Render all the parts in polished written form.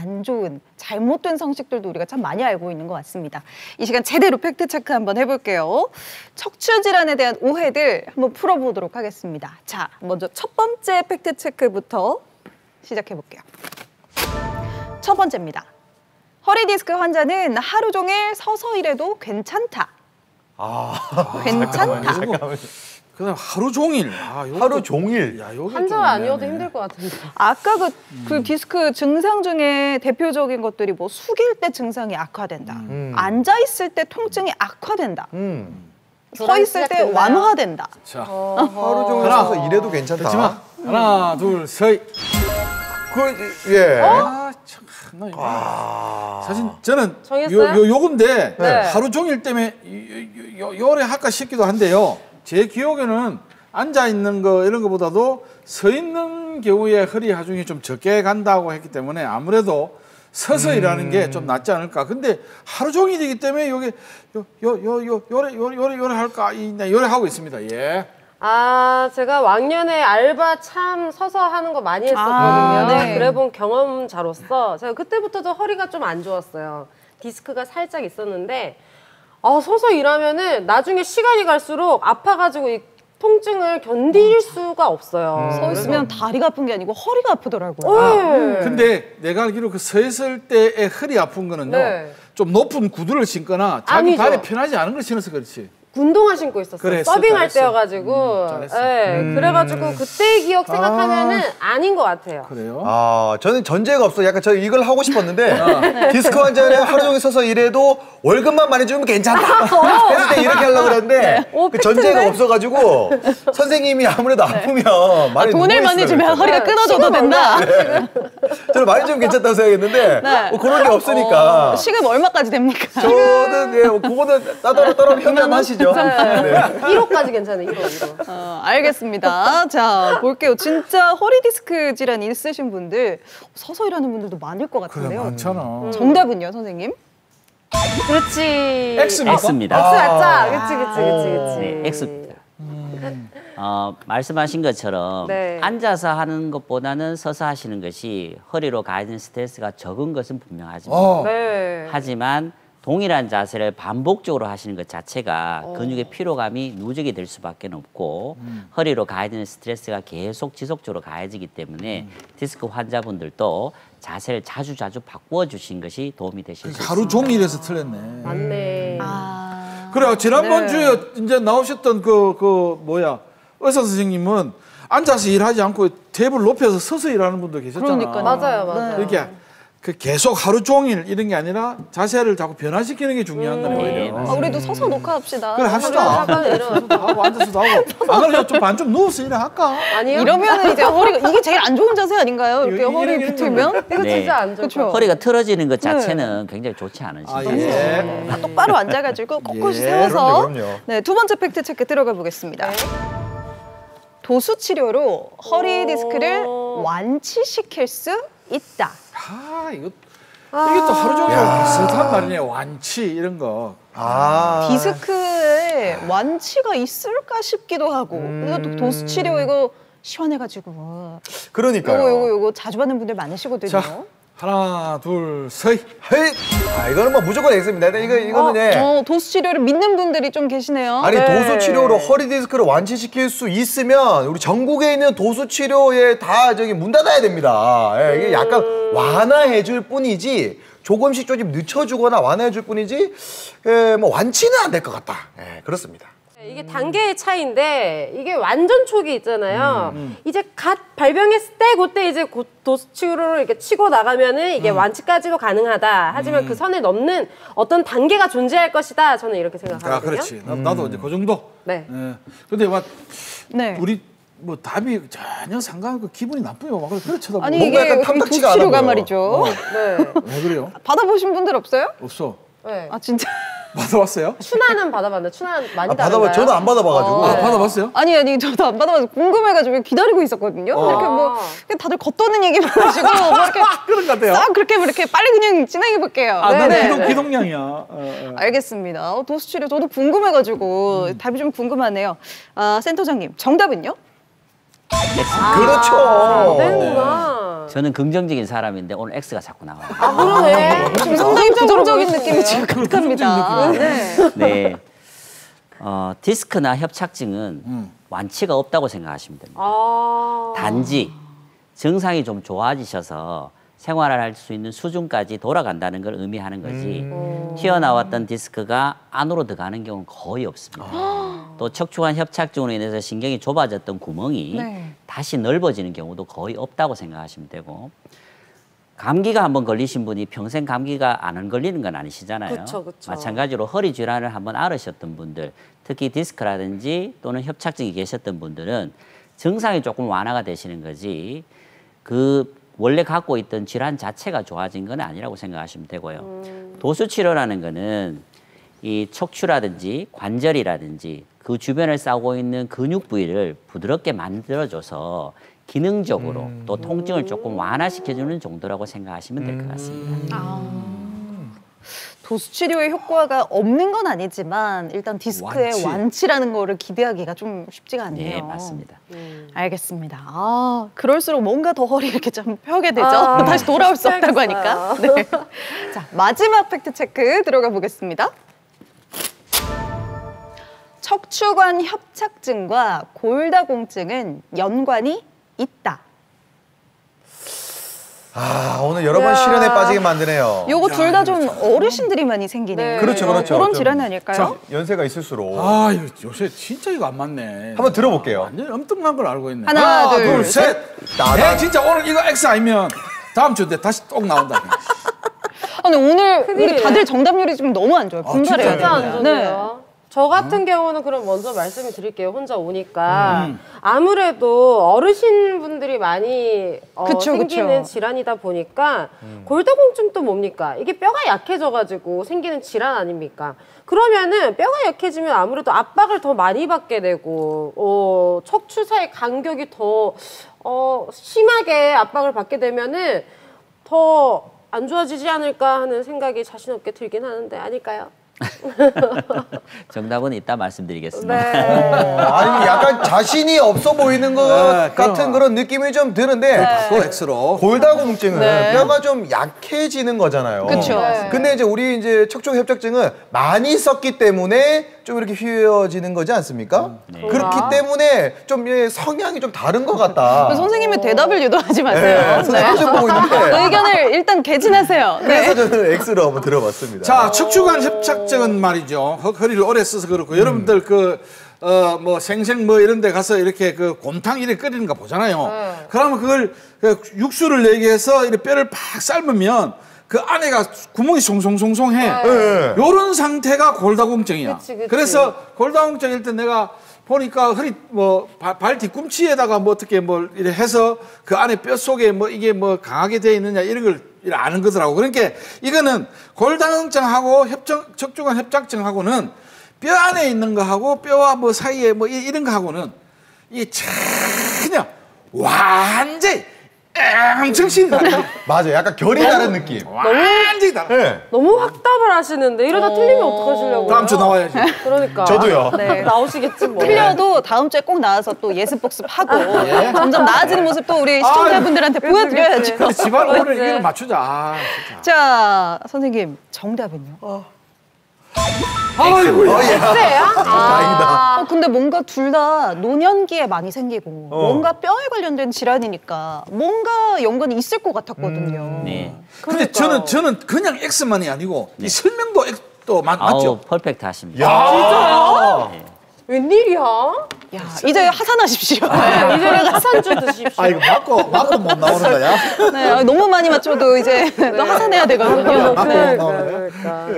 안 좋은 잘못된 상식들도 우리가 참 많이 알고 있는 것 같습니다. 이 시간 제대로 팩트체크 한번 해볼게요. 척추질환에 대한 오해들 한번 풀어보도록 하겠습니다. 자, 먼저 첫 번째 팩트체크부터 시작해볼게요. 첫 번째입니다. 허리 디스크 환자는 하루 종일 서서 일해도 괜찮다. 괜찮다. 그다음 하루 종일. 하루 종일. 야, 요거 환자 좀 아니어도 애매하네. 힘들 것 같은데. 아까 그 디스크 증상 중에 대표적인 것들이 뭐 숙일 때 증상이 악화된다. 앉아 있을 때 통증이 악화된다. 서 있을 때 시작됐나요? 완화된다. 자, 하루 종일 서서 일해도 괜찮다. 됐지만 하나, 둘, 셋. 예. 참, 나 이거. 사실 저는 정했어요? 요건데 네. 하루 종일 때문에 요래 할까 싶기도 한데요. 제 기억에는 앉아 있는 거 이런 거보다도 서 있는 경우에 허리 하중이 좀 적게 간다고 했기 때문에 아무래도 서서 일하는 게 좀 낫지 않을까. 근데 하루 종일이기 때문에 요게 요래 할까 요래 하고 있습니다. 예. 제가 왕년에 알바 참 서서 하는 거 많이 했었거든요. 네. 그래 본 경험자로서 제가 그때부터도 허리가 좀 안 좋았어요. 디스크가 살짝 있었는데 서서 일하면은 나중에 시간이 갈수록 아파가지고 이 통증을 견딜 수가 없어요. 서 있으면 다리가 아픈 게 아니고 허리가 아프더라고요. 근데 내가 알기로 그 서 있을 때의 허리 아픈 거는요. 네. 좀 높은 구두를 신거나 자기 아니죠. 발에 편하지 않은 걸 신어서 그렇지. 운동화 신고 있었어요. 그랬어, 서빙할 잘했어. 때여가지고. 잘했어. 네, 그래가지고 그때 기억 생각하면은 아닌 것 같아요. 그래요? 저는 전제가 없어. 약간 저 이걸 하고 싶었는데 디스크 환자는 하루 종일 서서 일해도 월급만 많이 주면 괜찮다. 했을 때 이렇게 하려고 그랬는데 그 전제가 없어가지고 선생님이 아무래도 아프면 많이 돈을 많이 주면 허리가 끊어져도 된다. 저는 많이 주면 괜찮다고 생각했는데 뭐 그런 게 없으니까 시급 얼마까지 됩니까? 저는 그거는 따로 협의하시죠. 네. 1호까지 괜찮아요. 1호. 알겠습니다. 자, 볼게요. 진짜 허리 디스크 질환 있으신 분들 서서 일하는 분들도 많을 것 그래, 같은데요. 많잖아. 정답은요, 선생님? 그렇지. X입니까? X입니다. X 맞자. 그치. 네, X입니다. 말씀하신 것처럼 네. 앉아서 하는 것보다는 서서 하시는 것이 허리로 가해진 스트레스가 적은 것은 분명하지만 네. 하지만 동일한 자세를 반복적으로 하시는 것 자체가 근육의 피로감이 누적이 될 수밖에 없고 허리로 가해지는 스트레스가 계속 지속적으로 가해지기 때문에 디스크 환자분들도 자세를 자주 바꾸어 주신 것이 도움이 되실 수 있습니다. 하루 종일에서 틀렸네. 맞네. 그래, 지난번 네. 주에 이제 나오셨던 의사 선생님은 앉아서 일하지 않고 탭을 높여서 서서 일하는 분도 계셨잖아. 그러니까요. 맞아요. 이렇게 계속 하루 종일 이런 게 아니라 자세를 자꾸 변화시키는 게 중요한 거네, 네, 오히려. 우리도 서서 녹화합시다. 그래, 합시다. 잠깐 일어나서. 하고 앉아서도 하고. 안 그래도 좀 반 좀 누워서 일할까? 아니요? 이러면 이제 허리가 이게 제일 안 좋은 자세 아닌가요? 이렇게 허리 이런 붙으면? 이거 네. 진짜 안 좋을 것 같아요. 허리가 틀어지는 것 자체는 굉장히 좋지 않은 시죠. 예. 똑바로 앉아가지고 꼿꼿이 예, 세워서 그럼요. 네, 두 번째 팩트 체크 들어가 보겠습니다. 도수 치료로 허리 디스크를 완치시킬 수 있다. 이게 또 하루 종일 비슷한 말이네. 완치 이런 거. 디스크에 완치가 있을까 싶기도 하고 이것도 도수 치료 이거 시원해가지고 그러니까요. 요거 자주 받는 분들 많으시거든요. 자, 하나, 둘, 셋. 헤이! 이거는 뭐 무조건 X입니다. 이거는 도수 치료를 믿는 분들이 좀 계시네요. 아니 네. 도수 치료로 허리 디스크를 완치시킬 수 있으면 우리 전국에 있는 도수 치료에 다 저기 문 닫아야 됩니다. 예, 이게 약간 완화해 줄 뿐이지 조금씩 늦춰주거나 완화해 줄 뿐이지 뭐 완치는 안 될 것 같다. 예, 그렇습니다. 이게 단계의 차이인데 이게 완전 초기 있잖아요. 이제 갓 발병했을 때 그때 이제 도수치료를 이렇게 치고 나가면은 이게 완치까지도 가능하다. 하지만 그 선을 넘는 어떤 단계가 존재할 것이다. 저는 이렇게 생각하거든요. 그렇지. 나도 이제 그 정도. 네. 근데 막 네. 우리 뭐 답이 전혀 상관없고 기분이 나쁘요. 막 그래 쳐다보고. 아니 뭔가 이게 약간 도수 탐탁지가 않아 치료가 보여. 말이죠. 네. 왜 그래요? 받아보신 분들 없어요? 없어. 네. 아 진짜? 받아봤어요? 추나는 받아봤는데 추나는 많이 다른가요? 저는 안 받아봐가지고. 받아봤어요? 아니 저도 안 받아봐서 궁금해가지고 기다리고 있었거든요. 이렇게 뭐 다들 겉도는 얘기만 하시고 뭐 이렇게 그런 것 같아요. 싹 그렇게 빨리 그냥 진행해 볼게요. 나는 기동량이야. 알겠습니다. 도수 치료 저도 궁금해가지고 답이 좀 궁금하네요. 센터장님 정답은요? 그렇죠. 되는구나. 저는 긍정적인 사람인데 오늘 X가 자꾸 나와요. 아, 그러네. 지금 상당히 부정적인 느낌이 지금 가득합니다. 네. 네. 디스크나 협착증은 완치가 없다고 생각하시면 됩니다. 아. 단지 증상이 좀 좋아지셔서 생활을 할 수 있는 수준까지 돌아간다는 걸 의미하는 거지 튀어나왔던 디스크가 안으로 들어가는 경우는 거의 없습니다. 또 척추관 협착증으로 인해서 신경이 좁아졌던 구멍이 네. 다시 넓어지는 경우도 거의 없다고 생각하시면 되고 감기가 한번 걸리신 분이 평생 감기가 안 걸리는 건 아니시잖아요. 그쵸, 그쵸. 마찬가지로 허리 질환을 한번 앓으셨던 분들, 특히 디스크라든지 또는 협착증이 계셨던 분들은 증상이 조금 완화가 되시는 거지 그 원래 갖고 있던 질환 자체가 좋아진 건 아니라고 생각하시면 되고요. 도수 치료라는 거는 이 척추라든지 관절이라든지 그 주변을 싸고 있는 근육 부위를 부드럽게 만들어줘서 기능적으로 또 통증을 조금 완화시켜주는 정도라고 생각하시면 될 것 같습니다. 도수 치료의 효과가 없는 건 아니지만 일단 디스크의 완치라는 거를 기대하기가 좀 쉽지가 않네요. 네, 맞습니다. 알겠습니다. 아, 그럴수록 뭔가 더 허리 이렇게 좀 펴게 되죠. 아, 다시 돌아올 수 없다고 알겠어요. 하니까. 네. 자, 마지막 팩트 체크 들어가 보겠습니다. 척추관 협착증과 골다공증은 연관이 있다. 아, 오늘 여러 번 실현에 빠지게 만드네요. 요거 둘 다 좀 어르신들이 많이 생기는 네. 그렇죠, 그렇죠. 그런 좀 질환 아닐까요? 연세가 있을수록. 아, 이거 요새 진짜 이거 안 맞네. 한번 들어볼게요. 완전히 엉뚱한 걸 알고 있네. 하나, 둘, 셋. 네, 진짜 오늘 이거 X 아니면 다음 주인데 다시 똥 나온다. 아니, 오늘 우리 큰일이네. 다들 정답률이 좀 너무 안 좋아요. 분발해야 진짜 돼요. 진짜 안 좋네요. 저 같은 경우는 그럼 먼저 말씀을 드릴게요. 혼자 오니까 아무래도 어르신분들이 많이 그쵸, 생기는 그쵸. 질환이다 보니까 골다공증도 뭡니까? 이게 뼈가 약해져가지고 생기는 질환 아닙니까? 그러면은 뼈가 약해지면 아무래도 압박을 더 많이 받게 되고 척추 사이 간격이 더 심하게 압박을 받게 되면은 더 안 좋아지지 않을까 하는 생각이 자신 없게 들긴 하는데 아닐까요? 정답은 이따 말씀드리겠습니다. 아니, 약간 자신이 없어 보이는 것 네, 같은 그런 느낌이 좀 드는데 또 X로. 골다공증은 네. 뼈가 좀 약해지는 거잖아요. 그쵸. 네. 근데 이제 우리 이제 척추 협착증은 많이 썼기 때문에 좀 이렇게 휘어지는 거지 않습니까? 그렇기 때문에 좀 성향이 좀 다른 것 같다. 선생님의 대답을 유도하지 마세요. 네, 선생님 좀 보고 있는데. 의견을 일단 개진하세요. 그래서 네. 저는 X로 한번 들어봤습니다. 자, 척추관 협착증은 말이죠. 허리를 오래 써서 그렇고 여러분들 뭐 생생 뭐 이런 데 가서 이렇게 그 곰탕 이렇게 끓이는 거 보잖아요. 그러면 그걸 육수를 내게 해서 이렇게 뼈를 팍 삶으면 그 안에가 구멍이 송송송송해. 네. 요런 상태가 골다공증이야. 그치, 그치. 그래서 골다공증일 때 내가 보니까 허리 뭐 발 뒤꿈치에다가 뭐 어떻게 뭐 이렇게 해서 그 안에 뼈 속에 뭐 이게 뭐 강하게 돼 있느냐 이런 걸 아는 거더라고. 그러니까 이거는 골다공증하고 척추관 협착증하고는 뼈 안에 있는 거하고 뼈와 뭐 사이에 뭐 이런 거하고는 이게 전혀 완전히 엄청 신이 다르네. 맞아요. 약간 결이 다른 느낌. 완전히 다르. 네. 너무 확답을 하시는데 이러다 틀리면 어떡하시려고요? 다음 주 나와야지. 그러니까. 저도요. 네. 나오시겠지 뭐. 틀려도 다음 주에 꼭 나와서 또 예습 복습하고 점점 나아지는 모습 또 우리 시청자분들한테 보여드려야죠. 그래, 집안 오늘 맞지. 이걸 맞추자. 아, 진짜. 자, 선생님 정답은요? 아이고, 다행이다. 근데 뭔가 둘 다 노년기에 많이 생기고 뭔가 뼈에 관련된 질환이니까 뭔가 연관이 있을 것 같았거든요. 네. 근데 저는 그냥 X만이 아니고 이 설명도 X도 맞죠? 아우, 퍼펙트 하십니다. 야. 웬일이야? 야, 이제 하산하십시오. 이제 하산주 드십시오. 아, 이거 맞고 못 나오는 거야? 네, 너무 많이 맞춰도 이제 또 하산해야 되거든요. 네. 그러니까.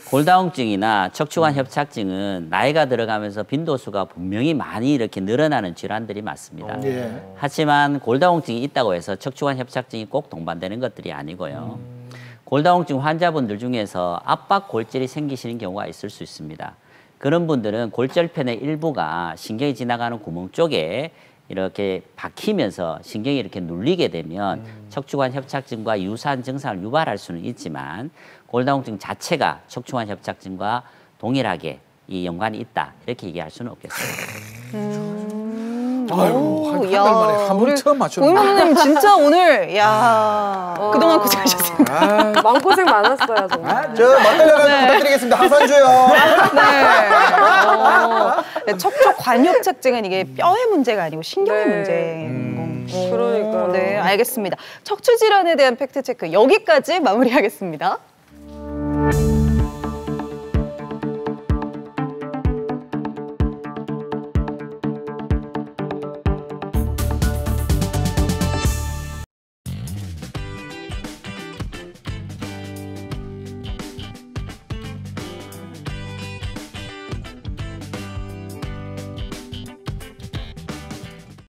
골다공증이나 척추관 협착증은 나이가 들어가면서 빈도수가 분명히 많이 이렇게 늘어나는 질환들이 맞습니다. 예. 하지만 골다공증이 있다고 해서 척추관 협착증이 꼭 동반되는 것들이 아니고요. 골다공증 환자분들 중에서 압박 골절이 생기시는 경우가 있을 수 있습니다. 그런 분들은 골절편의 일부가 신경이 지나가는 구멍 쪽에 이렇게 박히면서 신경이 이렇게 눌리게 되면 척추관 협착증과 유사한 증상을 유발할 수는 있지만 골다공증 자체가 척추관 협착증과 동일하게 이 연관이 있다 이렇게 얘기할 수는 없겠습니다. 아유, 한 야, 달 만에 한 번 우리 처음 맞췄네. 고인범 선생님 진짜 오늘 야 그동안 고생하셨습니다. 아, 마음고생 많았어요, 정말. 저 맛달려가 네. 부탁드리겠습니다. 항상 줘요. 네. 척추 관엽착증은 이게 뼈의 문제가 아니고 신경의 네. 문제인 거. 그러니까요. 네, 알겠습니다. 척추 질환에 대한 팩트 체크 여기까지 마무리하겠습니다.